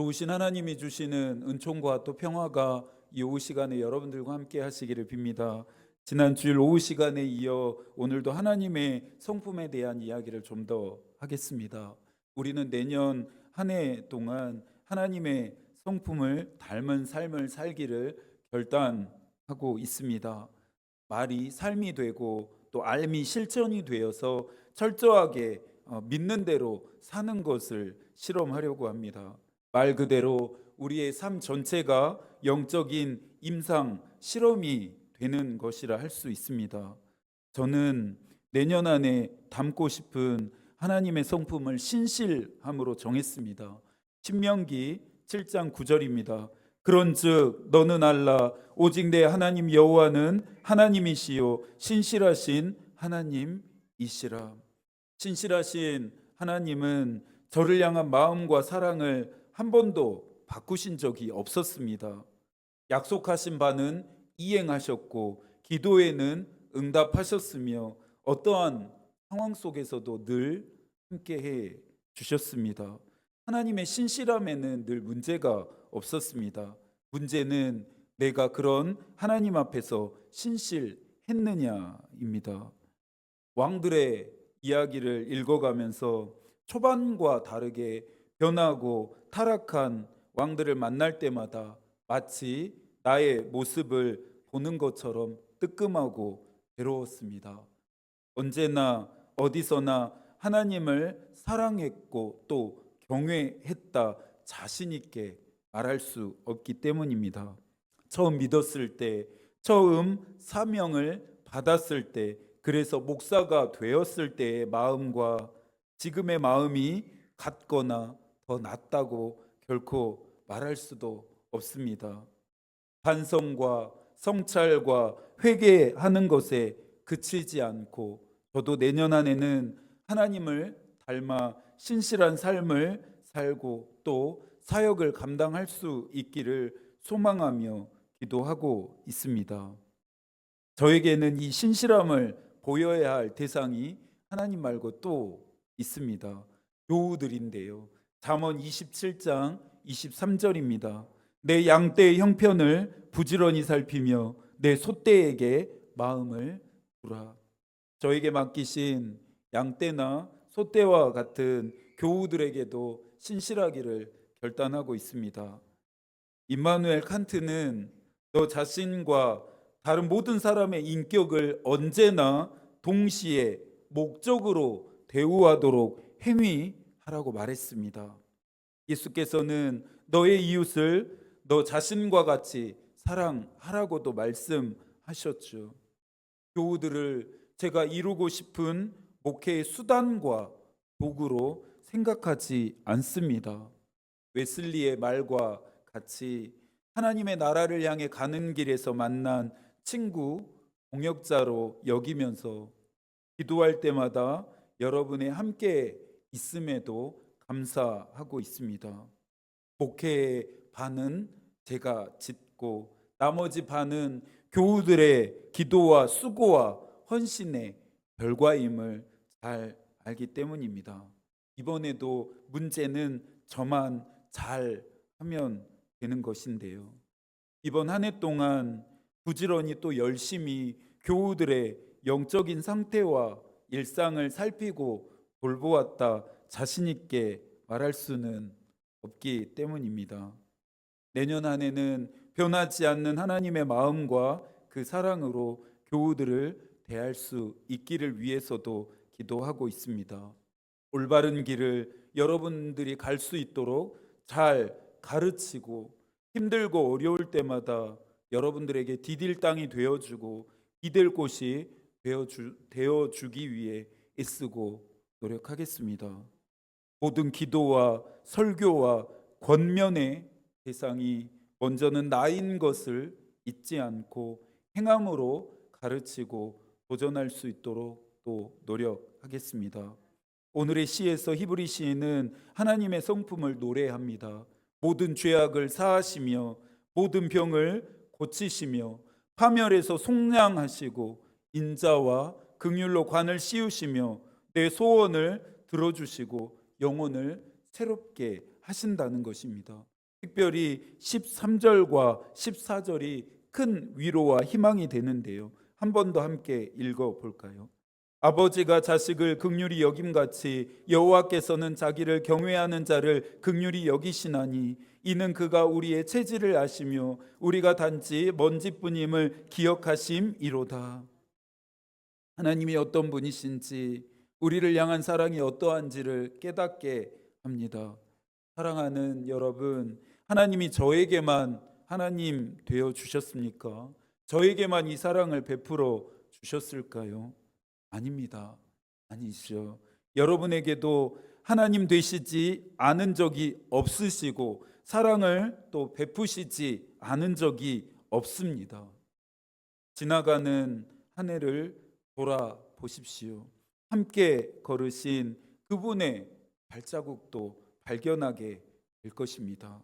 좋으신 하나님이 주시는 은총과 또 평화가 이 오후 시간에 여러분들과 함께 하시기를 빕니다. 지난 주일 오후 시간에 이어 오늘도 하나님의 성품에 대한 이야기를 좀 더 하겠습니다. 우리는 내년 한 해 동안 하나님의 성품을 닮은 삶을 살기를 결단하고 있습니다. 말이 삶이 되고 또 삶이 실천이 되어서 철저하게 믿는 대로 사는 것을 실험하려고 합니다. 말 그대로 우리의 삶 전체가 영적인 임상 실험이 되는 것이라 할 수 있습니다. 저는 내년 안에 담고 싶은 하나님의 성품을 신실함으로 정했습니다. 신명기 7장 9절입니다. 그런즉 너는 알라 오직 내 하나님 여호와는 하나님이시요 신실하신 하나님이시라. 신실하신 하나님은 저를 향한 마음과 사랑을 한 번도 바꾸신 적이 없었습니다. 약속하신 바는 이행하셨고 기도에는 응답하셨으며 어떠한 상황 속에서도 늘 함께해 주셨습니다. 하나님의 신실함에는 늘 문제가 없었습니다. 문제는 내가 그런 하나님 앞에서 신실했느냐입니다. 왕들의 이야기를 읽어가면서 초반과 다르게 변하고 타락한 왕들을 만날 때마다 마치 나의 모습을 보는 것처럼 뜨끔하고 괴로웠습니다. 언제나 어디서나 하나님을 사랑했고 또 경외했다 자신 있게 말할 수 없기 때문입니다. 처음 믿었을 때, 처음 사명을 받았을 때, 그래서 목사가 되었을 때의 마음과 지금의 마음이 같거나 더 낫다고 결코 말할 수도 없습니다. 반성과 성찰과 회개하는 것에 그치지 않고 저도 내년 안에는 하나님을 닮아 신실한 삶을 살고 또 사역을 감당할 수 있기를 소망하며 기도하고 있습니다. 저에게는 이 신실함을 보여야 할 대상이 하나님 말고 또 있습니다. 교우들인데요. 잠언 27장 23절입니다. 내 양떼의 형편을 부지런히 살피며 내 소떼에게 마음을 두라. 저에게 맡기신 양떼나 소떼와 같은 교우들에게도 신실하기를 결단하고 있습니다. 임마누엘 칸트는 너 자신과 다른 모든 사람의 인격을 언제나 동시에 목적으로 대우하도록 행위하라고 말했습니다. 예수께서는 너의 이웃을 너 자신과 같이 사랑하라고도 말씀하셨죠. 교우들을 제가 이루고 싶은 목회의 수단과 도구로 생각하지 않습니다. 웨슬리의 말과 같이 하나님의 나라를 향해 가는 길에서 만난 친구, 동역자로 여기면서 기도할 때마다 여러분의 함께 있음에도 감사하고 있습니다. 목회의 반은 제가 짓고 나머지 반은 교우들의 기도와 수고와 헌신의 결과임을 잘 알기 때문입니다. 이번에도 문제는 저만 잘 하면 되는 것인데요. 이번 한 해 동안 부지런히 또 열심히 교우들의 영적인 상태와 일상을 살피고 돌보았다 자신 있게 말할 수는 없기 때문입니다. 내년 한 해는 변하지 않는 하나님의 마음과 그 사랑으로 교우들을 대할 수 있기를 위해서도 기도하고 있습니다. 올바른 길을 여러분들이 갈 수 있도록 잘 가르치고 힘들고 어려울 때마다 여러분들에게 디딜 땅이 되어주고 기댈 곳이 되어주기 위해 애쓰고 노력하겠습니다. 모든 기도와 설교와 권면의 대상이 먼저는 나인 것을 잊지 않고 행함으로 가르치고 도전할 수 있도록 또 노력하겠습니다. 오늘의 시에서 히브리 시인은 하나님의 성품을 노래합니다. 모든 죄악을 사하시며 모든 병을 고치시며 파멸에서 속량하시고 인자와 긍휼로 관을 씌우시며 내 소원을 들어주시고 영혼을 새롭게 하신다는 것입니다. 특별히 13절과 14절이 큰 위로와 희망이 되는데요. 한 번 더 함께 읽어 볼까요? 아버지가 자식을 긍휼히 여김같이 여호와께서는 자기를 경외하는 자를 긍휼히 여기시나니 이는 그가 우리의 체질을 아시며 우리가 단지 먼지뿐임을 기억하심이로다. 하나님이 어떤 분이신지, 우리를 향한 사랑이 어떠한지를 깨닫게 합니다. 사랑하는 여러분, 하나님이 저에게만 하나님 되어 주셨습니까? 저에게만 이 사랑을 베풀어 주셨을까요? 아닙니다. 아니시죠. 여러분에게도 하나님 되시지 않은 적이 없으시고 사랑을 또 베푸시지 않은 적이 없습니다. 지나가는 한 해를 돌아보십시오. 함께 걸으신 그분의 발자국도 발견하게 될 것입니다.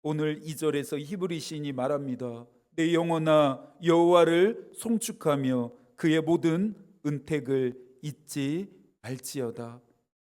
오늘 2절에서 히브리 시인이 말합니다. 내 영혼아 여호와를 송축하며 그의 모든 은택을 잊지 말지어다.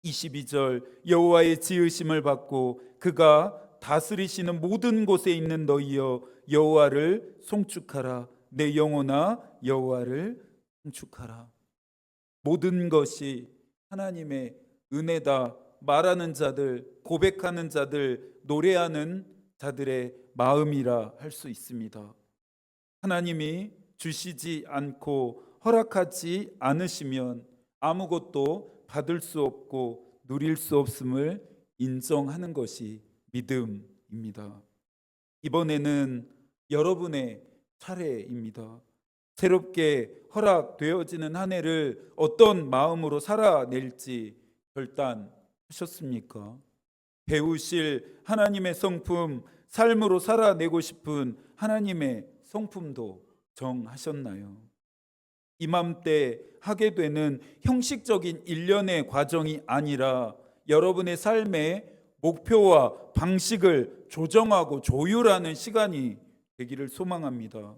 22절 여호와의 지으심을 받고 그가 다스리시는 모든 곳에 있는 너희여 여호와를 송축하라. 내 영혼아 여호와를 송축하라. 모든 것이 하나님의 은혜다 말하는 자들, 고백하는 자들, 노래하는 자들의 마음이라 할 수 있습니다. 하나님이 주시지 않고 허락하지 않으시면 아무것도 받을 수 없고 누릴 수 없음을 인정하는 것이 믿음입니다. 이번에는 여러분의 차례입니다. 새롭게 허락되어지는 한 해를 어떤 마음으로 살아낼지 결단하셨습니까? 배우실 하나님의 성품, 삶으로 살아내고 싶은 하나님의 성품도 정하셨나요? 이맘때 하게 되는 형식적인 일련의 과정이 아니라 여러분의 삶의 목표와 방식을 조정하고 조율하는 시간이 되기를 소망합니다.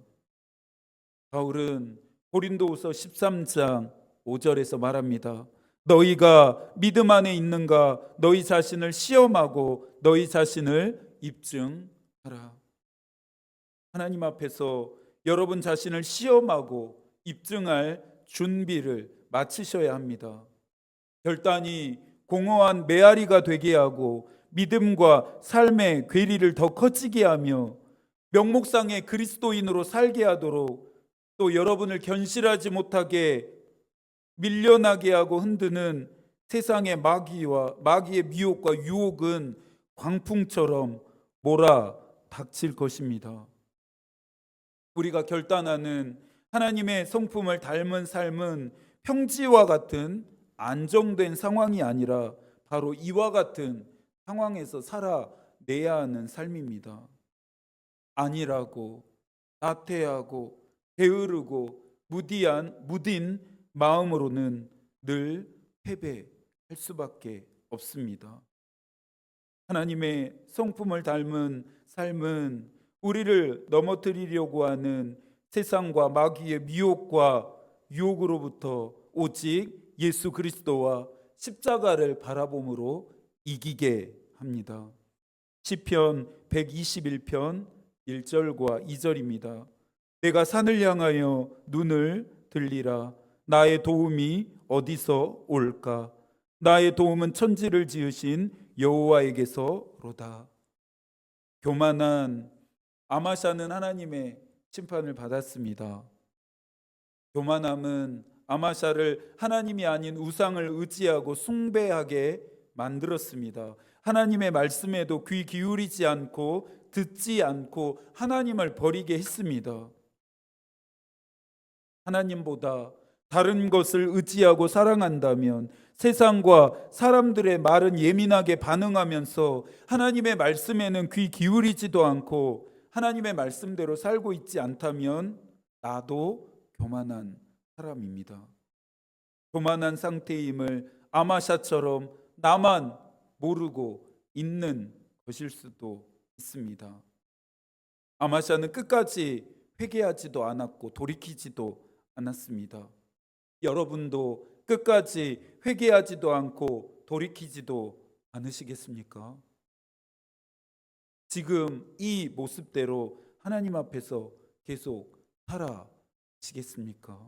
바울은 고린도후서 13장 5절에서 말합니다. 너희가 믿음 안에 있는가 너희 자신을 시험하고 너희 자신을 입증하라. 하나님 앞에서 여러분 자신을 시험하고 입증할 준비를 마치셔야 합니다. 결단이 공허한 메아리가 되게 하고 믿음과 삶의 괴리를 더 커지게 하며 명목상의 그리스도인으로 살게 하도록 또 여러분을 견실하지 못하게 밀려나게 하고 흔드는 세상의 마귀의 미혹과 유혹은 광풍처럼 몰아 닥칠 것입니다. 우리가 결단하는 하나님의 성품을 닮은 삶은 평지와 같은 안정된 상황이 아니라 바로 이와 같은 상황에서 살아내야 하는 삶입니다. 안일하고 나태하고 게으르고 무딘 마음으로는 늘 패배할 수밖에 없습니다. 하나님의 성품을 닮은 삶은 우리를 넘어뜨리려고 하는 세상과 마귀의 미혹과 유혹으로부터 오직 예수 그리스도와 십자가를 바라봄으로 이기게 합니다. 시편 121편 1절과 2절입니다. 내가 산을 향하여 눈을 들리라. 나의 도움이 어디서 올까? 나의 도움은 천지를 지으신 여호와에게서로다. 교만한 아마샤는 하나님의 심판을 받았습니다. 교만함은 아마샤를 하나님이 아닌 우상을 의지하고 숭배하게 만들었습니다. 하나님의 말씀에도 귀 기울이지 않고 듣지 않고 하나님을 버리게 했습니다. 하나님보다 다른 것을 의지하고 사랑한다면 세상과 사람들의 말은 예민하게 반응하면서 하나님의 말씀에는 귀 기울이지도 않고 하나님의 말씀대로 살고 있지 않다면 나도 교만한 사람입니다. 교만한 상태임을 아마샤처럼 나만 모르고 있는 것일 수도 있습니다. 아마샤는 끝까지 회개하지도 않았고 돌이키지도 않았습니다. 여러분도 끝까지 회개하지도 않고 돌이키지도 않으시겠습니까? 지금 이 모습대로 하나님 앞에서 계속 살아시겠습니까?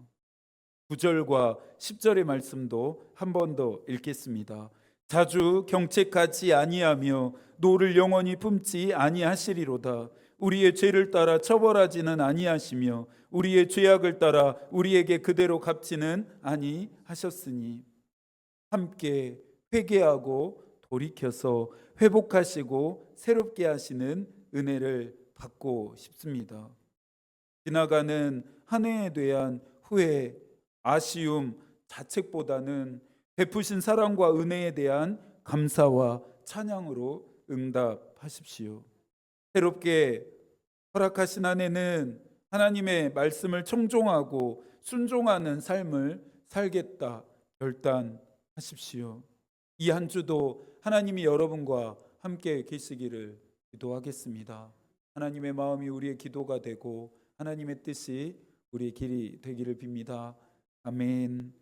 9절과 10절의 말씀도 한 번 더 읽겠습니다. 자주 경책하지 아니하며 노를 영원히 품지 아니하시리로다. 우리의 죄를 따라 처벌하지는 아니하시며 우리의 죄악을 따라 우리에게 그대로 갚지는 아니하셨으니 함께 회개하고 돌이켜서 회복하시고 새롭게 하시는 은혜를 받고 싶습니다. 지나가는 한 해에 대한 후회, 아쉬움, 자책보다는 베푸신 사랑과 은혜에 대한 감사와 찬양으로 응답하십시오. 새롭게 허락하신 한 해는 하나님의 말씀을 청종하고 순종하는 삶을 살겠다 결단하십시오. 이 한 주도 하나님이 여러분과 함께 계시기를 기도하겠습니다. 하나님의 마음이 우리의 기도가 되고 하나님의 뜻이 우리의 길이 되기를 빕니다. 아멘.